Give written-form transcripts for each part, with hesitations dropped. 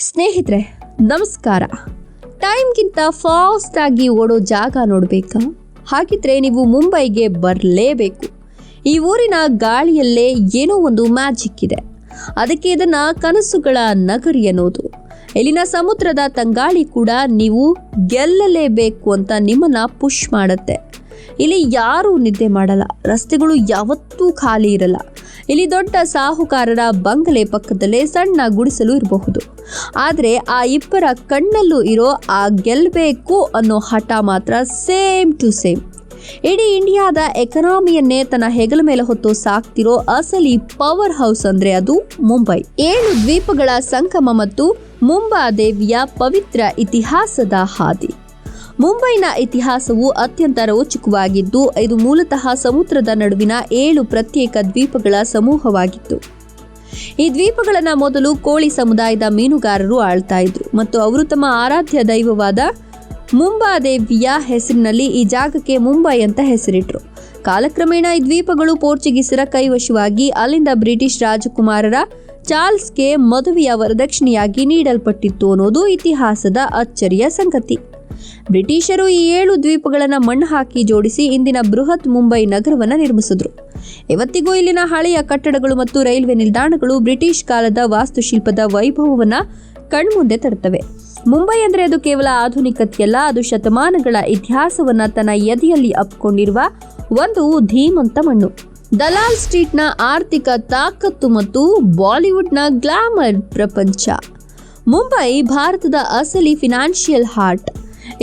ಸ್ನೇಹಿತರೆ ನಮಸ್ಕಾರ. ಟೈಮ್ಗಿಂತ ಫಾಸ್ಟ್ ಆಗಿ ಓಡೋ ಜಾಗ ನೋಡಬೇಕಾ? ಹಾಗಿದ್ರೆ ನೀವು ಮುಂಬೈಗೆ ಬರಲೇಬೇಕು. ಈ ಊರಿನ ಗಾಳಿಯಲ್ಲೇ ಏನೋ ಒಂದು ಮ್ಯಾಜಿಕ್ ಇದೆ. ಅದಕ್ಕೆ ಇದನ್ನ ಕನಸುಗಳ ನಗರಿ ಅನ್ನೋದು. ಇಲ್ಲಿನ ಸಮುದ್ರದ ತಂಗಾಳಿ ಕೂಡ ನೀವು ಗೆಲ್ಲಲೇಬೇಕು ಅಂತ ನಿಮ್ಮನ್ನ ಪುಷ್ ಮಾಡುತ್ತೆ. ಇಲ್ಲಿ ಯಾರೂ ನಿದ್ದೆ ಮಾಡಲ್ಲ, ರಸ್ತೆಗಳು ಯಾವತ್ತೂ ಖಾಲಿ ಇರಲ್ಲ. ಇಲ್ಲಿ ದೊಡ್ಡ ಸಾಹುಕಾರರ ಬಂಗಲೆ ಪಕ್ಕದಲ್ಲೇ ಸಣ್ಣ ಗುಡಿಸಲು ಇರಬಹುದು, ಆದರೆ ಆ ಇಬ್ಬರ ಕಣ್ಣಲ್ಲೂ ಇರೋ ಆ ಗೆಲ್ಲಬೇಕು ಅನ್ನೋ ಹಠ ಮಾತ್ರ ಸೇಮ್ ಟು ಸೇಮ್. ಇಡೀ ಇಂಡಿಯಾದ ಎಕನಾಮಿಯನ್ನೇ ತನ್ನ ಹೆಗಲ ಮೇಲೆ ಹೊತ್ತು ಸಾಕ್ತಿರೋ ಅಸಲಿ ಪವರ್ ಹೌಸ್ ಅಂದ್ರೆ ಅದು ಮುಂಬೈ. 7 ದ್ವೀಪಗಳ ಸಂಗಮ ಮತ್ತು ಮುಂಬಾದೇವಿಯ ಪವಿತ್ರ ಇತಿಹಾಸದ ಹಾದಿ. ಮುಂಬೈನ ಇತಿಹಾಸವು ಅತ್ಯಂತ ರೋಚಕವಾಗಿದ್ದು, ಇದು ಮೂಲತಃ ಸಮುದ್ರದ ನಡುವಿನ 7 ಪ್ರತ್ಯೇಕ ದ್ವೀಪಗಳ ಸಮೂಹವಾಗಿತ್ತು. ಈ ದ್ವೀಪಗಳನ್ನು ಮೊದಲು ಕೋಳಿ ಸಮುದಾಯದ ಮೀನುಗಾರರು ಆಳ್ತಾ ಇದ್ರು ಮತ್ತು ಅವರು ತಮ್ಮ ಆರಾಧ್ಯ ದೈವವಾದ ಮುಂಬಾದೇವಿಯ ಹೆಸರಿನಲ್ಲಿ ಈ ಜಾಗಕ್ಕೆ ಮುಂಬೈ ಅಂತ ಹೆಸರಿಟ್ರು. ಕಾಲಕ್ರಮೇಣ ಈ ದ್ವೀಪಗಳು ಪೋರ್ಚುಗೀಸರ ಕೈವಶವಾಗಿ ಅಲ್ಲಿಂದ ಬ್ರಿಟಿಷ್ ರಾಜಕುಮಾರರ ಚಾರ್ಲ್ಸ್ಗೆ ಮದುವೆಯ ವರದಕ್ಷಿಣೆಯಾಗಿ ನೀಡಲ್ಪಟ್ಟಿತ್ತು ಅನ್ನೋದು ಇತಿಹಾಸದ ಅಚ್ಚರಿಯ ಸಂಗತಿ. ಬ್ರಿಟಿಷರು ಈ 7 ದ್ವೀಪಗಳನ್ನು ಮಣ್ಣು ಹಾಕಿ ಜೋಡಿಸಿ ಇಂದಿನ ಬೃಹತ್ ಮುಂಬೈ ನಗರವನ್ನು ನಿರ್ಮಿಸಿದ್ರು. ಇವತ್ತಿಗೂ ಇಲ್ಲಿನ ಹಳೆಯ ಕಟ್ಟಡಗಳು ಮತ್ತು ರೈಲ್ವೆ ನಿಲ್ದಾಣಗಳು ಬ್ರಿಟಿಷ್ ಕಾಲದ ವಾಸ್ತುಶಿಲ್ಪದ ವೈಭವವನ್ನು ಕಣ್ಮುಂದೆ ತರುತ್ತವೆ. ಮುಂಬೈ ಅಂದರೆ ಅದು ಕೇವಲ ಆಧುನಿಕತೆಯಲ್ಲ, ಅದು ಶತಮಾನಗಳ ಇತಿಹಾಸವನ್ನ ತನ್ನ ಎದೆಯಲ್ಲಿ ಅಪ್ಪಿಕೊಂಡಿರುವ ಒಂದು ಧೀಮಂತ ಮಣ್ಣು. ದಲಾಲ್ ಸ್ಟ್ರೀಟ್ನ ಆರ್ಥಿಕ ತಾಕತ್ತು ಮತ್ತು ಬಾಲಿವುಡ್ನ ಗ್ಲಾಮರ್ ಪ್ರಪಂಚ. ಮುಂಬೈ ಭಾರತದ ಅಸಲಿ ಫಿನಾನ್ಷಿಯಲ್ ಹಾರ್ಟ್.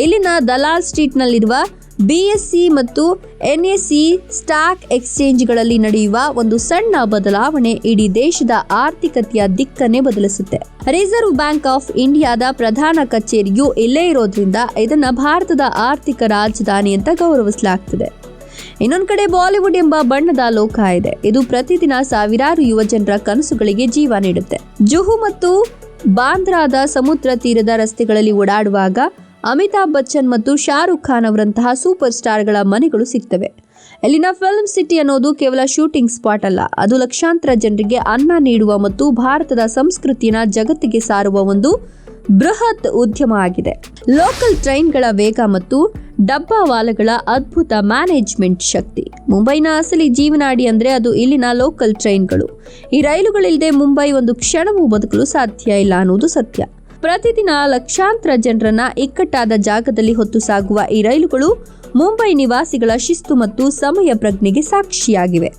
ಇಲ್ಲಿನ ದಲಾಲ್ ಸ್ಟ್ರೀಟ್ನಲ್ಲಿರುವ BSE ಮತ್ತು NSE ಸ್ಟಾಕ್ ಎಕ್ಸ್ಚೇಂಜ್ಗಳಲ್ಲಿ ನಡೆಯುವ ಒಂದು ಸಣ್ಣ ಬದಲಾವಣೆ ಇಡೀ ದೇಶದ ಆರ್ಥಿಕತೆಯ ದಿಕ್ಕನ್ನೇ ಬದಲಿಸುತ್ತೆ. ರಿಸರ್ವ್ ಬ್ಯಾಂಕ್ ಆಫ್ ಇಂಡಿಯಾದ ಪ್ರಧಾನ ಕಚೇರಿಯು ಇಲ್ಲೇ ಇರೋದ್ರಿಂದ ಇದನ್ನ ಭಾರತದ ಆರ್ಥಿಕ ರಾಜಧಾನಿ ಅಂತ ಗೌರವಿಸಲಾಗ್ತದೆ. ಇನ್ನೊಂದು ಕಡೆ ಬಾಲಿವುಡ್ ಎಂಬ ಬಣ್ಣದ ಲೋಕ ಇದೆ. ಇದು ಪ್ರತಿದಿನ ಸಾವಿರಾರು ಯುವ ಜನರ ಕನಸುಗಳಿಗೆ ಜೀವ ನೀಡುತ್ತೆ. ಜುಹು ಮತ್ತು ಬಾಂದ್ರಾದ ಸಮುದ್ರ ತೀರದ ರಸ್ತೆಗಳಲ್ಲಿ ಓಡಾಡುವಾಗ ಅಮಿತಾಬ್ ಬಚ್ಚನ್ ಮತ್ತು ಶಾರುಖ್ ಖಾನ್ ಅವರಂತಹ ಸೂಪರ್ ಸ್ಟಾರ್ಗಳ ಮನೆಗಳು ಸಿಗ್ತವೆ. ಇಲ್ಲಿನ ಫಿಲ್ಮ್ ಸಿಟಿ ಅನ್ನೋದು ಕೇವಲ ಶೂಟಿಂಗ್ ಸ್ಪಾಟ್ ಅಲ್ಲ, ಅದು ಲಕ್ಷಾಂತರ ಜನರಿಗೆ ಅನ್ನ ನೀಡುವ ಮತ್ತು ಭಾರತದ ಸಂಸ್ಕೃತಿಯನ್ನ ಜಗತ್ತಿಗೆ ಸಾರುವ ಒಂದು ಬೃಹತ್ ಉದ್ಯಮ ಆಗಿದೆ. ಲೋಕಲ್ ಟ್ರೈನ್ಗಳ ವೇಗ ಮತ್ತು ಡಬ್ಬಾವಾಲಗಳ ಅದ್ಭುತ ಮ್ಯಾನೇಜ್ಮೆಂಟ್ ಶಕ್ತಿ. ಮುಂಬೈನ ಅಸಲಿ ಜೀವನಾಡಿ ಅಂದ್ರೆ ಅದು ಇಲ್ಲಿನ ಲೋಕಲ್ ಟ್ರೈನ್ಗಳು. ಈ ರೈಲುಗಳಿಲ್ಲದೆ ಮುಂಬೈ ಒಂದು ಕ್ಷಣವೂ ಬದುಕಲು ಸಾಧ್ಯ ಇಲ್ಲ ಅನ್ನೋದು ಸತ್ಯ. ಪ್ರತಿದಿನ ಲಕ್ಷಾಂತರ ಜನರನ್ನ ಇಕ್ಕಟ್ಟಾದ ಜಾಗದಲ್ಲಿ ಹೊತ್ತು ಸಾಗುವ ಈ ರೈಲುಗಳು ಮುಂಬೈ ನಿವಾಸಿಗಳ ಶಿಸ್ತು ಮತ್ತು ಸಮಯ ಪ್ರಜ್ಞೆಗೆ ಸಾಕ್ಷಿಯಾಗಿವೆ.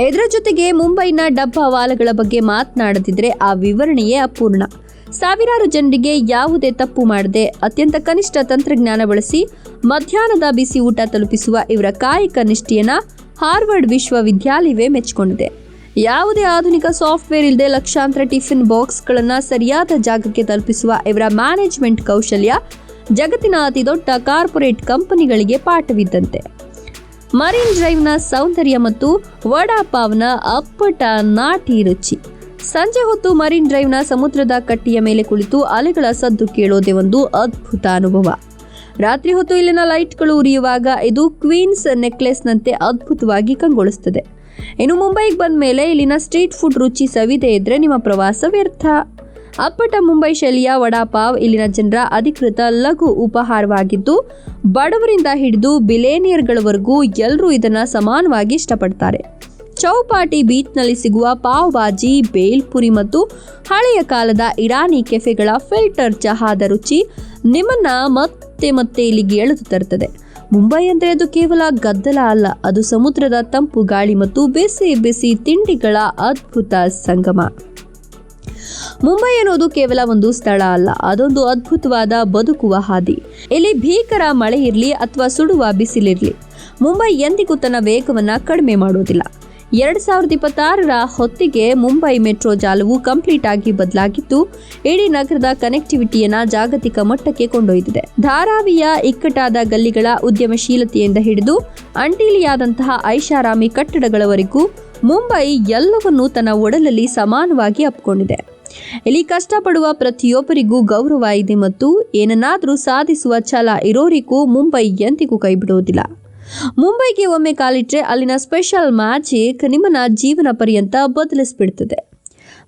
ಇದರ ಜೊತೆಗೆ ಮುಂಬೈನ ಡಬ್ಬಾವಾಲಗಳ ಬಗ್ಗೆ ಮಾತನಾಡದಿದ್ರೆ ಆ ವಿವರಣೆಯೇ ಅಪೂರ್ಣ. ಸಾವಿರಾರು ಜನರಿಗೆ ಯಾವುದೇ ತಪ್ಪು ಮಾಡದೆ ಅತ್ಯಂತ ಕನಿಷ್ಠ ತಂತ್ರಜ್ಞಾನ ಬಳಸಿ ಮಧ್ಯಾಹ್ನದ ಬಿಸಿ ಊಟ ತಲುಪಿಸುವ ಇವರ ಕಾಯಕ ನಿಷ್ಠೆಯನ್ನ ಹಾರ್ವರ್ಡ್ ವಿಶ್ವವಿದ್ಯಾಲಯವೇ ಮೆಚ್ಚಿಕೊಂಡಿದೆ. ಯಾವುದೇ ಆಧುನಿಕ ಸಾಫ್ಟ್ವೇರ್ ಇಲ್ಲದೆ ಲಕ್ಷಾಂತರ ಟಿಫಿನ್ ಬಾಕ್ಸ್ಗಳನ್ನು ಸರಿಯಾದ ಜಾಗಕ್ಕೆ ತಲುಪಿಸುವ ಇವರ ಮ್ಯಾನೇಜ್ಮೆಂಟ್ ಕೌಶಲ್ಯ ಜಗತ್ತಿನ ಅತಿ ದೊಡ್ಡ ಕಾರ್ಪೊರೇಟ್ ಕಂಪನಿಗಳಿಗೆ ಪಾಠವಿದ್ದಂತೆ. ಮರೀನ್ ಡ್ರೈವ್ನ ಸೌಂದರ್ಯ ಮತ್ತು ವಡಾಪಾವ್ನ ಅಪ್ಪಟ ನಾಟಿ ರುಚಿ. ಸಂಜೆ ಹೊತ್ತು ಮರೀನ್ ಡ್ರೈವ್ನ ಸಮುದ್ರದ ಕಟ್ಟಿಯ ಮೇಲೆ ಕುಳಿತು ಅಲೆಗಳ ಸದ್ದು ಕೇಳೋದೇ ಒಂದು ಅದ್ಭುತ ಅನುಭವ. ರಾತ್ರಿ ಹೊತ್ತು ಇಲ್ಲಿನ ಲೈಟ್ಗಳು ಉರಿಯುವಾಗ ಇದು ಕ್ವೀನ್ಸ್ ನೆಕ್ಲೆಸ್ನಂತೆ ಅದ್ಭುತವಾಗಿ ಕಂಗೊಳಿಸುತ್ತದೆ. ಇನ್ನು ಮುಂಬೈಗೆ ಬಂದ ಮೇಲೆ ಇಲ್ಲಿನ ಸ್ಟ್ರೀಟ್ ಫುಡ್ ರುಚಿ ಸವಿದೆ ಇದ್ರೆ ನಿಮ್ಮ ಪ್ರವಾಸ ವ್ಯರ್ಥ. ಅಪ್ಪಟ ಮುಂಬೈ ಶೈಲಿಯ ವಡಾಪಾವ್ ಇಲ್ಲಿನ ಜನರ ಅಧಿಕೃತ ಲಘು ಉಪಹಾರವಾಗಿದ್ದು, ಬಡವರಿಂದ ಹಿಡಿದು ಬಿಲೇನಿಯರ್ಗಳವರೆಗೂ ಎಲ್ಲರೂ ಇದನ್ನ ಸಮಾನವಾಗಿ ಇಷ್ಟಪಡ್ತಾರೆ. ಚೌಪಾಟಿ ಬೀಚ್ನಲ್ಲಿ ಸಿಗುವ ಪಾವ್ ಬಾಜಿ, ಬೇಲ್ಪುರಿ ಮತ್ತು ಹಳೆಯ ಕಾಲದ ಇರಾನಿ ಕೆಫೆಗಳ ಫಿಲ್ಟರ್ ಚಹಾದ ರುಚಿ ನಿಮ್ಮನ್ನ ಮತ್ತೆ ಮತ್ತೆ ಇಲ್ಲಿಗೆ ಎಳೆದು ತರುತ್ತದೆ. ಮುಂಬೈ ಅಂದರೆ ಅದು ಕೇವಲ ಗದ್ದಲ ಅಲ್ಲ, ಅದು ಸಮುದ್ರದ ತಂಪು ಗಾಳಿ ಮತ್ತು ಬಿಸಿ ಬಿಸಿ ತಿಂಡಿಗಳ ಅದ್ಭುತ ಸಂಗಮ. ಮುಂಬೈ ಅನ್ನೋದು ಕೇವಲ ಒಂದು ಸ್ಥಳ ಅಲ್ಲ, ಅದೊಂದು ಅದ್ಭುತವಾದ ಬದುಕುವ ಹಾದಿ. ಇಲ್ಲಿ ಭೀಕರ ಮಳೆ ಇರಲಿ ಅಥವಾ ಸುಡುವ ಬಿಸಿಲಿರಲಿ, ಮುಂಬೈ ಎಂದಿಗೂ ತನ್ನ ವೇಗವನ್ನು ಕಡಿಮೆ ಮಾಡೋದಿಲ್ಲ. 2026ರ ಹೊತ್ತಿಗೆ ಮುಂಬೈ ಮೆಟ್ರೋ ಜಾಲವು ಕಂಪ್ಲೀಟ್ ಆಗಿ ಬದಲಾಗಿದ್ದು, ಇಡೀ ನಗರದ ಕನೆಕ್ಟಿವಿಟಿಯನ್ನ ಜಾಗತಿಕ ಮಟ್ಟಕ್ಕೆ ಕೊಂಡೊಯ್ದಿದೆ. ಧಾರಾವಿಯ ಇಕ್ಕಟ್ಟಾದ ಗಲ್ಲಿಗಳ ಉದ್ಯಮಶೀಲತೆಯಿಂದ ಹಿಡಿದು ಅಂಟಿಲಿಯಾದಂತಹ ಐಷಾರಾಮಿ ಕಟ್ಟಡಗಳವರೆಗೂ ಮುಂಬೈ ಎಲ್ಲವನ್ನೂ ತನ್ನ ಒಡಲಲ್ಲಿ ಸಮಾನವಾಗಿ ಅಪ್ಪಿಕೊಂಡಿದೆ. ಇಲ್ಲಿ ಕಷ್ಟಪಡುವ ಪ್ರತಿಯೊಬ್ಬರಿಗೂ ಗೌರವ ಇದೆ ಮತ್ತು ಏನನ್ನಾದರೂ ಸಾಧಿಸುವ ಛಲ ಇರೋರಿಗೂ ಮುಂಬೈ ಎಂದಿಗೂ ಕೈಬಿಡುವುದಿಲ್ಲ. ಮುಂಬೈಗೆ ಒಮ್ಮೆ ಕಾಲಿಟ್ರೆ ಅಲ್ಲಿನ ಸ್ಪೆಷಲ್ ಮ್ಯಾಜಿಕ್ ನಿಮ್ಮನ್ನ ಜೀವನ ಪರ್ಯಂತ ಬದಲಿಸ್ಬಿಡ್ತದೆ.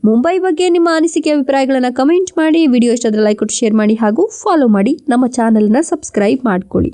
ಮುಂಬೈ ಬಗ್ಗೆ ನಿಮ್ಮ ಅನಿಸಿಕೆ ಅಭಿಪ್ರಾಯಗಳನ್ನು ಕಮೆಂಟ್ ಮಾಡಿ. ವಿಡಿಯೋ ಇಷ್ಟ ಆದರೆ ಲೈಕ್ ಕೊಟ್ಟು ಶೇರ್ ಮಾಡಿ ಹಾಗೂ ಫಾಲೋ ಮಾಡಿ. ನಮ್ಮ ಚಾನಲ್ನ ಸಬ್ಸ್ಕ್ರೈಬ್ ಮಾಡ್ಕೊಳ್ಳಿ.